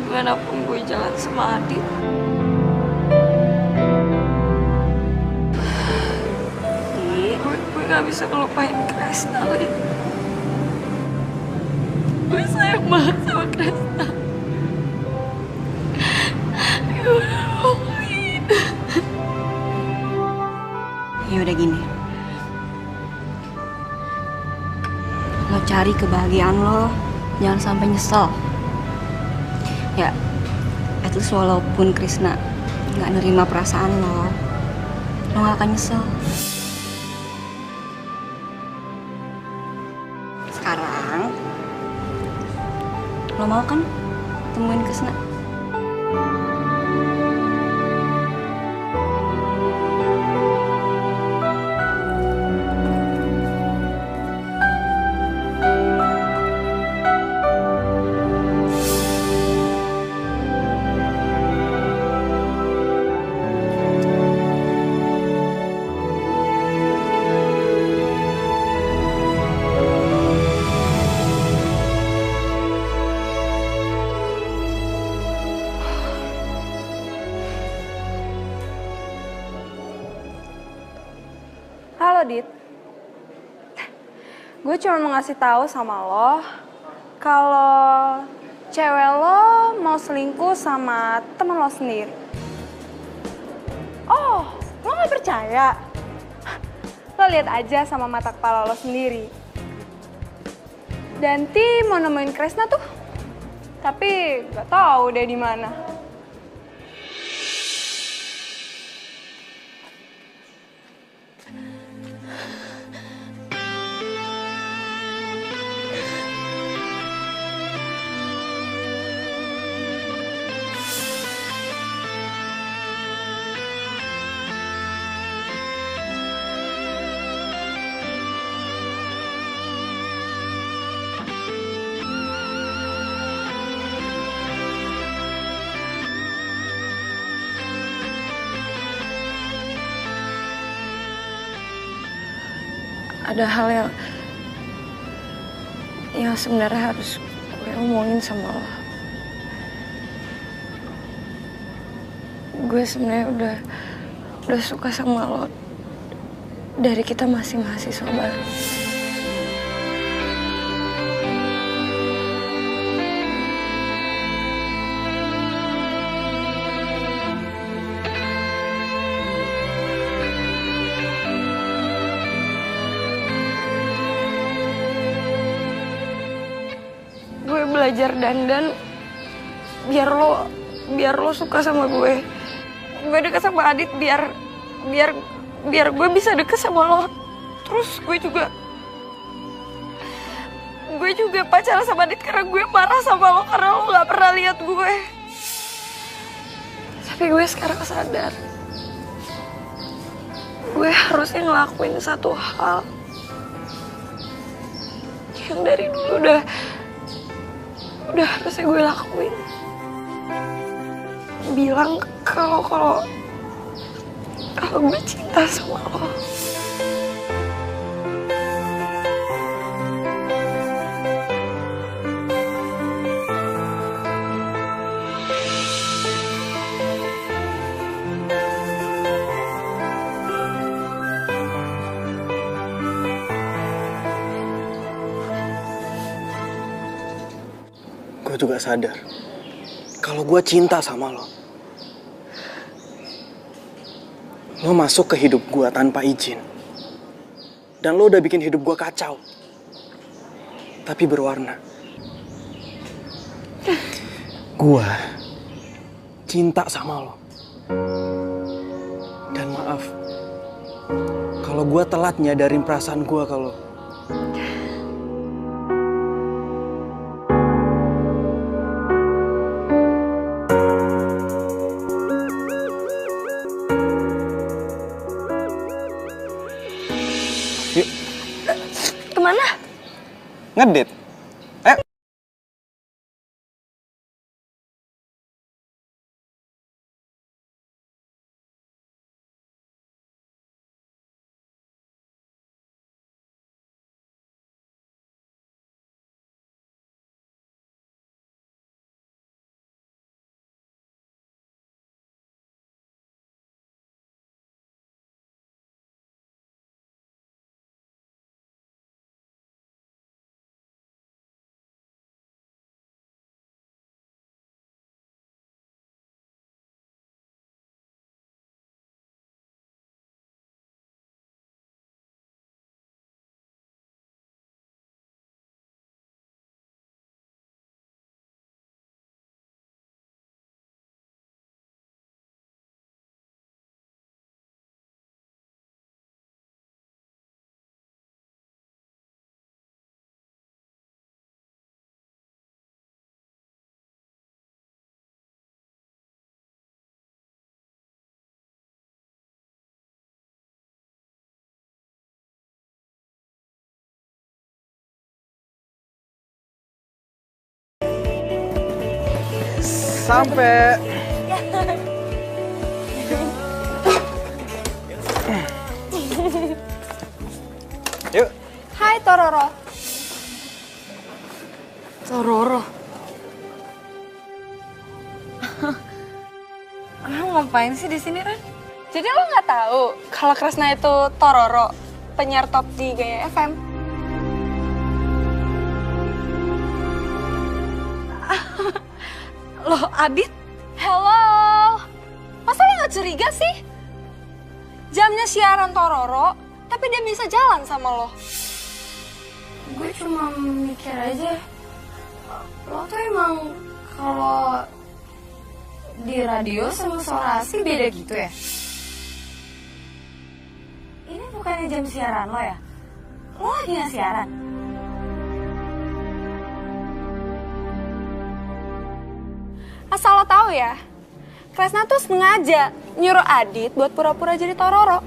Gimana pun gue jalan sama Adit, gue gak bisa ngelupain Kresna, Lin. Gue sayang banget sama Kresna. Ya udah, Lin. Ya udah gini. Lo cari kebahagiaan lo, jangan sampai nyesel. Ya, at least walaupun Krisna nggak nerima perasaan lo nggak akan nyesel. Sekarang, lo mau kan temuin Krisna? Halo Dit, gue cuma mau ngasih tahu sama lo kalau cewek lo mau selingkuh sama teman lo sendiri. Oh, lo nggak percaya? Lo lihat aja sama mata kepala lo sendiri. Danti mau nemuin Kresna tuh, tapi nggak tahu deh di mana. Ada hal yang sebenarnya harus gue omongin sama lo. Gue sebenarnya udah suka sama lo dari kita masih mahasiswa baru. Gue belajar dandan biar lo suka sama gue. Gue deket sama Adit biar gue bisa deket sama lo. Terus gue juga pacaran sama Adit karena gue marah sama lo karena lo nggak pernah lihat gue. Tapi gue sekarang sadar gue harusnya ngelakuin satu hal yang dari dulu udah harusnya gue lakuin. Bilang kalau gue cinta sama lo. Gue juga sadar kalau gue cinta sama lo. Lo masuk ke hidup gue tanpa izin. Dan lo udah bikin hidup gue kacau. Tapi berwarna. Gue cinta sama lo. Dan maaf kalau gue telat nyadarin perasaan gue ke lo. Kemana? Ngedit. sampai. Yuk. Hai Tororo. Tororo. Lo ngapain sih di sini, Ren? Jadi lo nggak tahu kalau Kresna itu Tororo, penyiar top di Gaya FM? Loh, Adit? Hello? Masa lo nggak curiga sih? Jamnya siaran Tororo, tapi dia bisa jalan sama lo. Gue cuma mikir aja, lo tuh emang kalau di radio sama suara asli beda gitu ya? Ini bukannya jam siaran lo ya? Lo lagi nggak siaran? Asal lo tahu ya, Kresna tuh sengaja nyuruh Adit buat pura-pura jadi Tororo.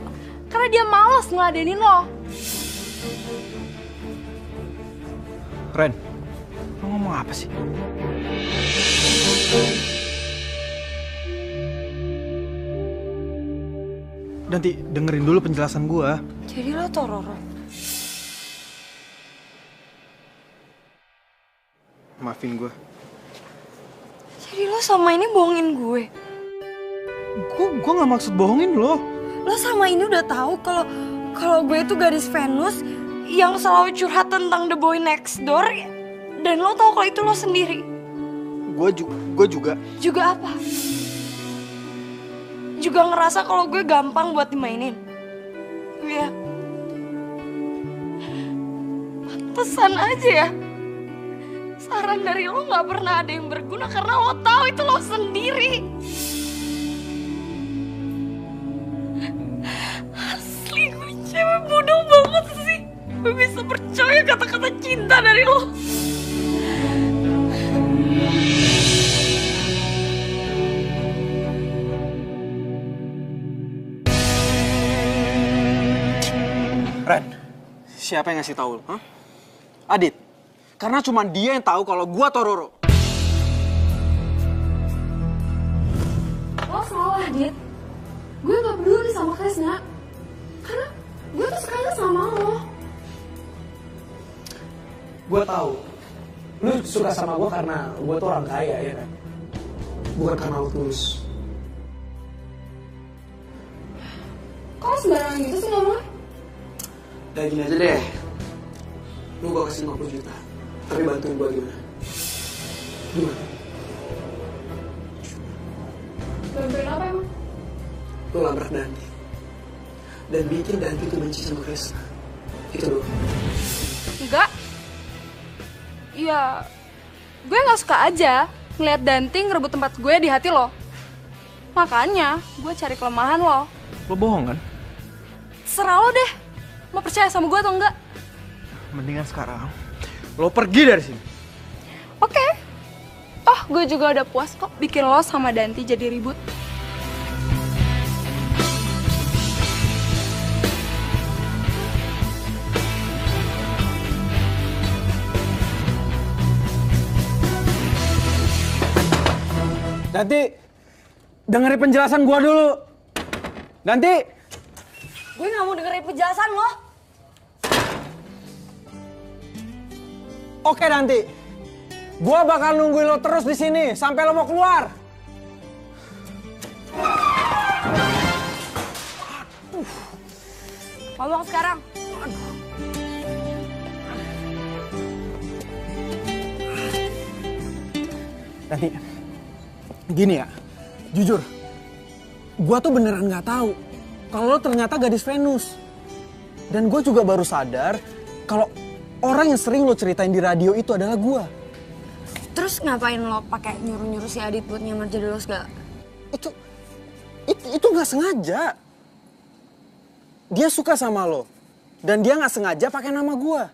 Karena dia malas ngeladenin lo. Ren, lo ngomong apa sih? Nanti dengerin dulu penjelasan gua. Jadi lo Tororo? Maafin gua. Jadi lo sama ini bohongin gue? Gua nggak maksud bohongin lo. Lo sama ini udah tahu kalau gue itu gadis Venus yang selalu curhat tentang the boy next door, dan lo tahu kalau itu lo sendiri. Gue juga. Juga apa? Juga ngerasa kalau gue gampang buat dimainin. Iya. Pantesan aja ya. Saran dari lo nggak pernah ada yang berguna karena lo tahu itu lo sendiri. Asli gue cewek bodoh banget sih. Gue bisa percaya kata-kata cinta dari lo. Ren, siapa yang ngasih tahu lo? Huh? Adit. Karena cuma dia yang tahu kalau gua Tororo. Lo salah, Dit. Gue gak peduli sama Kresna. Karena gue tuh sukanya sama lo. Gue tahu. Lu suka sama gue karena gue tuh orang kaya, ya kan? Bukan karena lu tulus. Kok lo sembarangan gitu sih ngomongnya? Udah gini aja deh. Lu gue kasih 50 juta. Tapi bantuin gue gimana? Gimana? Bantuin apa emang? Lu labrak Danti. Dan bikin Danti tuh benci sama Kresna. Itu doang. Enggak. Ya, gue gak suka aja ngeliat Danti ngerebut tempat gue di hati lo. Makanya gue cari kelemahan lo. Lo bohong kan? Serah lo deh. Mau percaya sama gue atau enggak? Mendingan sekarang lo pergi dari sini. Oke. Oh, gue juga udah puas kok bikin lo sama Danti jadi ribut. Danti, dengerin penjelasan gua dulu. Danti. Gue gak mau dengerin penjelasan lo. Oke Danti, gua bakal nungguin lo terus di sini sampai lo mau keluar. Ngomong sekarang. Danti, gini ya, jujur, gua tuh beneran nggak tahu kalau lo ternyata gadis Venus. Dan gue juga baru sadar kalau orang yang sering lo ceritain di radio itu adalah gua. Terus ngapain lo pakai nyuruh-nyuruh si Adit buat nyamar jadi lo segala? Itu nggak sengaja. Dia suka sama lo dan dia nggak sengaja pakai nama gua.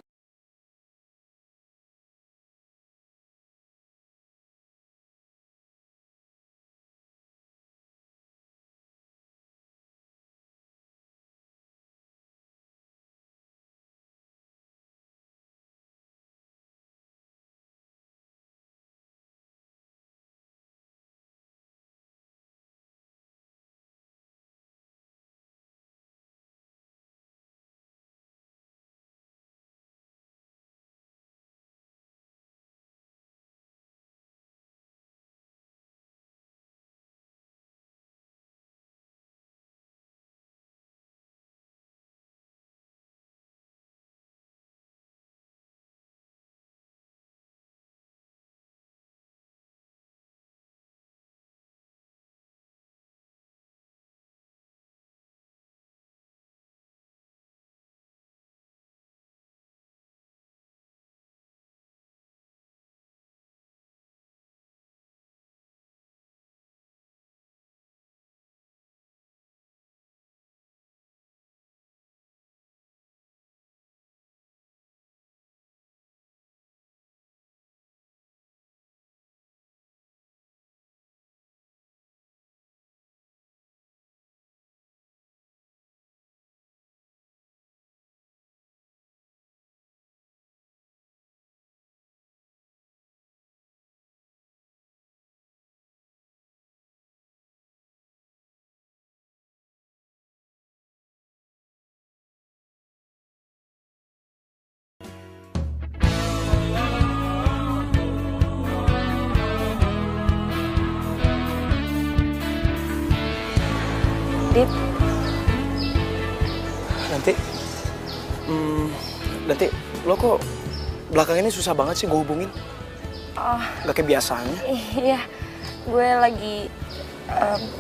Dit. Nanti, nanti lo kok belakang ini susah banget sih gue hubungin? Oh, Gak kayak biasanya. iya. Gue lagi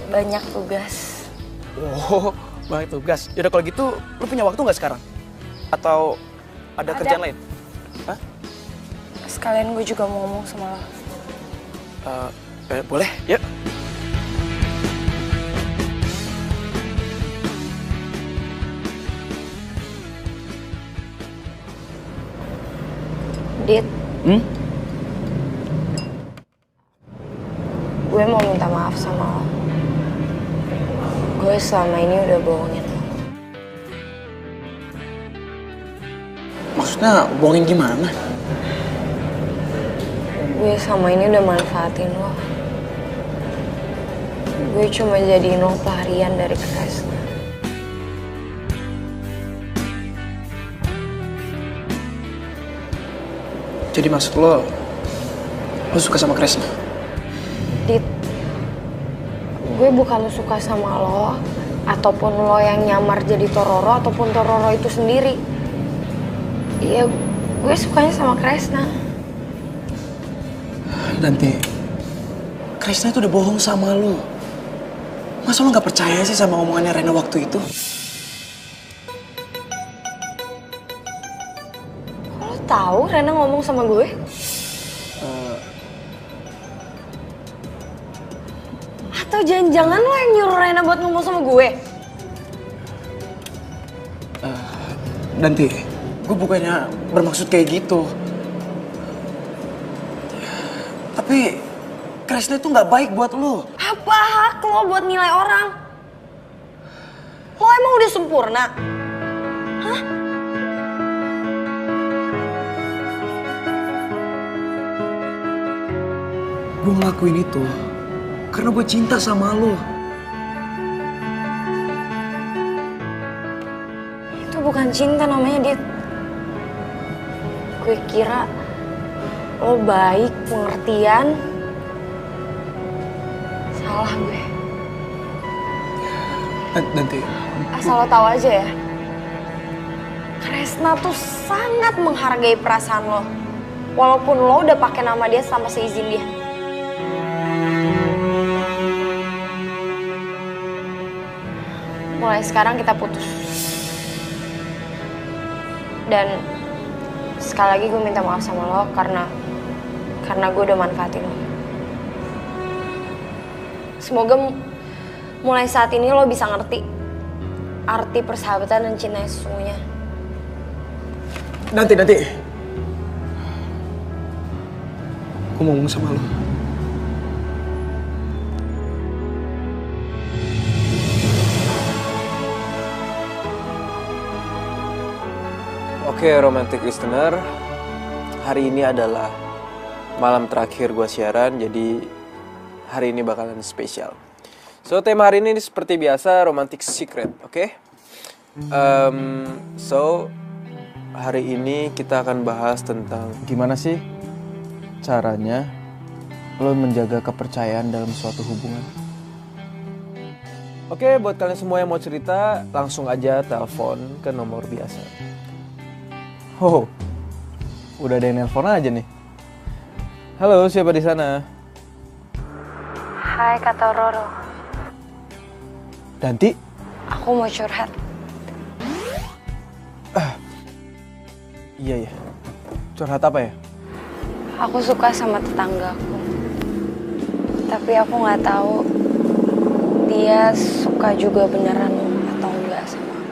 banyak tugas. Oh, banyak tugas. Yaudah kalau gitu, lo punya waktu nggak sekarang? Atau ada kerjaan lain? Hah? Sekalian gue juga mau ngomong sama lo. Boleh, yuk. Dit. Gue mau minta maaf sama lo. Gue selama ini udah bohongin lo. Maksudnya bohongin gimana? Gue selama ini udah manfaatin lo. Gue cuma jadiin lo pelarian dari Kresna. Jadi maksud lo suka sama Kresna? Dit, gue bukan suka sama lo, ataupun lo yang nyamar jadi Tororo, ataupun Tororo itu sendiri. Iya, gue sukanya sama Kresna. Nanti, Kresna itu udah bohong sama lo. Masa lo gak percaya sih sama omongannya Rena waktu itu? Lo tahu Rena ngomong sama gue? Atau jangan-jangan lo yang nyuruh Rena buat ngomong sama gue? Nanti, gue bukannya bermaksud kayak gitu. Tapi, Kresna itu gak baik buat lo. Apa hak lo buat nilai orang? Lo emang udah sempurna? Hah? Gue ngelakuin itu karena gue cinta sama lo. Itu bukan cinta namanya, Dit. Gue kira lo baik, pengertian. Salah gue. Nanti. Asal lo tahu aja ya. Kresna tuh sangat menghargai perasaan lo. Walaupun lo udah pakai nama dia tanpa seizin dia. Mulai sekarang kita putus. Dan sekali lagi gue minta maaf sama lo karena gue udah manfaatin lo. Semoga mulai saat ini lo bisa ngerti arti persahabatan dan cinta yang sesungguhnya. Nanti. Gue mau ngomong sama lo. Oke, romantic listener, hari ini adalah malam terakhir gue siaran, jadi hari ini bakalan spesial. So, tema hari ini seperti biasa, romantic secret, oke? So, hari ini kita akan bahas tentang gimana sih caranya lo menjaga kepercayaan dalam suatu hubungan. Oke, buat kalian semua yang mau cerita, langsung aja telepon ke nomor biasa. Oh, udah ada yang nelpon aja nih. Halo, siapa di sana? Hai, Kak Tororo. Danti? Aku mau curhat. Iya. Curhat apa ya? Aku suka sama tetanggaku. Tapi aku nggak tahu dia suka juga beneran atau enggak sama aku.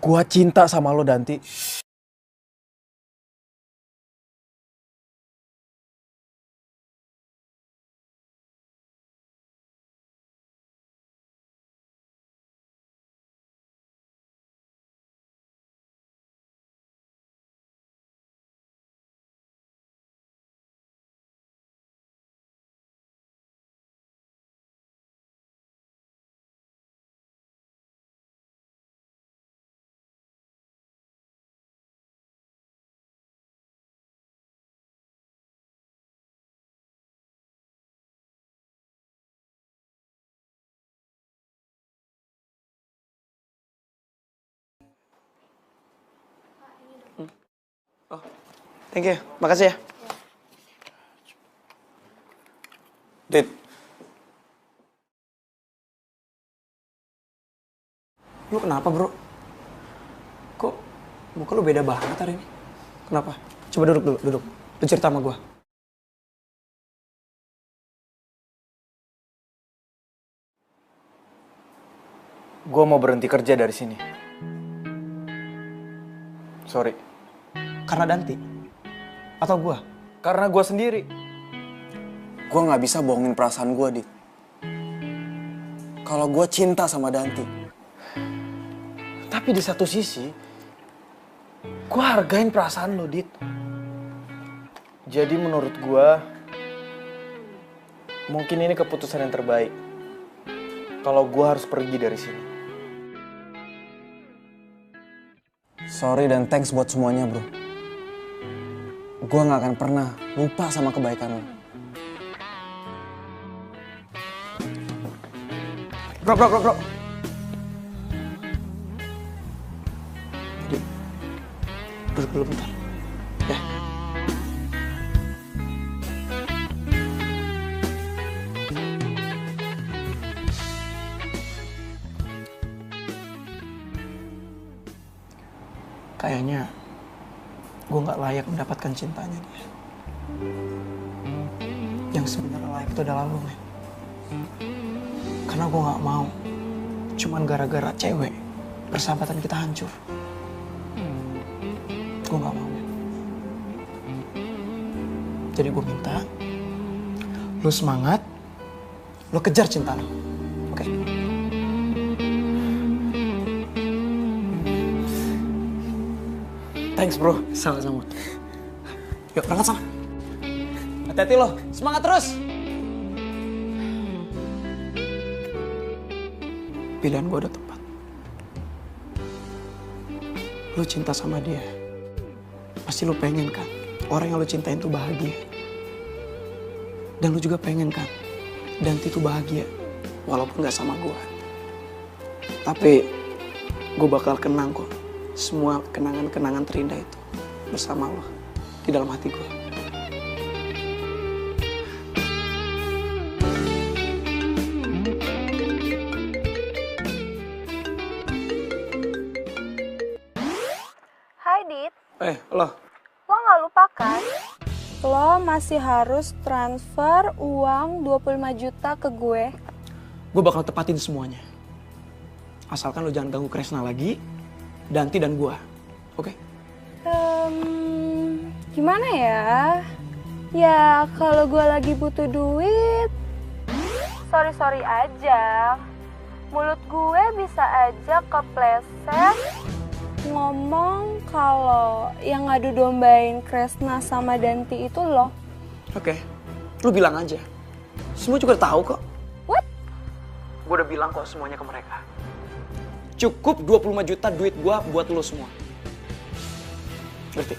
Gua cinta sama lo, Danti. Oh, thank you. Makasih ya. Dit. Lu kenapa, bro? Kok muka lu beda banget hari ini? Kenapa? Coba duduk dulu, duduk. Lu cerita sama gua. Gue mau berhenti kerja dari sini. Sorry. Karena Danti? Atau gua? Karena gue sendiri. Gue gak bisa bohongin perasaan gue, Dit. Kalau gue cinta sama Danti. Tapi di satu sisi, gue hargain perasaan lo, Dit. Jadi menurut gue, mungkin ini keputusan yang terbaik. Kalau gue harus pergi dari sini. Sorry dan thanks buat semuanya, bro. Gue gak akan pernah lupa sama kebaikan lo. Bro. Jadi, duduk dulu bentar. Ya. Kayaknya gue gak layak mendapatkan cintanya dia. Yang sebenarnya layak itu adalah lo, men. Karena gue gak mau, cuman gara-gara cewek, persahabatan kita hancur. Gue gak mau, men. Jadi gue minta, lo semangat, lo kejar cinta lo, oke? Thanks, bro. Sama-sama. Yuk, berangkat sana. Hati-hati lo, semangat terus! Pilihan gue udah tepat. Lo cinta sama dia. Pasti lo pengen kan, orang yang lo cintain tuh bahagia. Dan lo juga pengen kan, Danti tuh bahagia. Walaupun gak sama gue. Tapi, gue bakal kenang kok. Semua kenangan-kenangan terindah itu bersama lo di dalam hati gue. Hai, Dit. Lo. Lo nggak lupa kan? Lo masih harus transfer uang 25 juta ke gue. Gue bakal tepatin semuanya. Asalkan lo jangan ganggu Kresna lagi, Danti dan gue. Oke? Gimana ya? Ya kalau gue lagi butuh duit, sorry aja. Mulut gue bisa aja kepleset ngomong kalau yang ngadu dombain Kresna sama Danti itu lo. Oke. Lo bilang aja. Semua juga tahu kok. What? Gue udah bilang kok semuanya ke mereka. Cukup 25 juta duit gue buat lo semua. Ngerti?